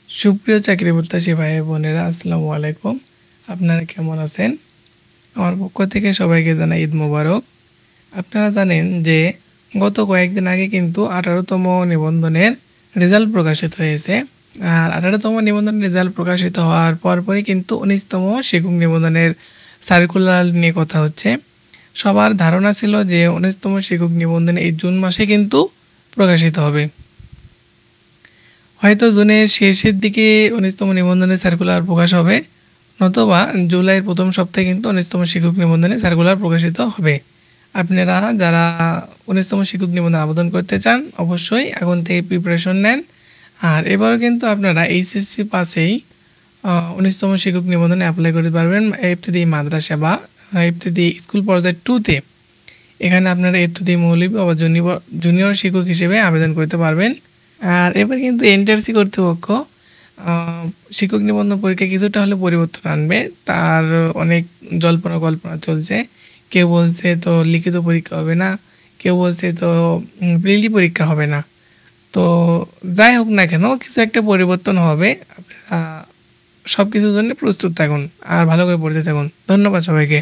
সুপ্রিয় চাকরি প্রত্যাশী ভাই বোনেরা, আসসালামু আলাইকুম। আপনারা কেমন আছেন? আমার পক্ষ থেকে সবাইকে জানাই ঈদ মোবারক। আপনারা জানেন যে গত কয়েকদিন আগে কিন্তু 18তম নিবন্ধনের রেজাল্ট প্রকাশিত হয়েছে। আর 18তম নিবন্ধনের রেজাল্ট প্রকাশিত হওয়ার পরপরই কিন্তু 19তম শিক্ষক নিবন্ধনের সার্কুলার নিয়ে কথা হচ্ছে। সবার ধারণা ছিল যে 19তম শিক্ষক নিবন্ধন এই জুন মাসে কিন্তু প্রকাশিত হবে। হয়তো জুনের শেষের দিকে 19তম নিবন্ধনের সার্কুলার প্রকাশ হবে, নতুবা জুলাইয়ের প্রথম সপ্তাহে কিন্তু 19তম শিক্ষক নিবন্ধনের সার্কুলার প্রকাশিত হবে। আপনারা যারা 19তম শিক্ষক নিবন্ধন আবেদন করতে চান অবশ্যই এখন থেকে প্রিপারেশন নেন। আর এবারও কিন্তু আপনারা এইচএসসি পাসেই 19তম শিক্ষক নিবন্ধনে অ্যাপ্লাই করতে পারবেন ইবতেদায়ী মাদ্রাসা বা ইবতেদায়ী স্কুল পর্যায় 2-তে। এখানে আপনারা ইবতেদায়ী মৌলভী বা জুনিয়র শিক্ষক হিসেবে আবেদন করতে পারবেন। আর এবার কিন্তু এনটিআরসি কর্তৃপক্ষ শিক্ষক নিবন্ধন পরীক্ষা কিছুটা হলে পরিবর্তন আনবে। তার অনেক জল্পনা কল্পনা চলছে। কেউ বলছে তো লিখিত পরীক্ষা হবে না, কেউ বলছে তো প্রিলি পরীক্ষা হবে না। তো যাই হোক না কেন, কিছু একটা পরিবর্তন হবে। আপনারা সব কিছুর জন্য প্রস্তুত থাকুন আর ভালো করে পড়তে থাকুন। ধন্যবাদ সবাইকে।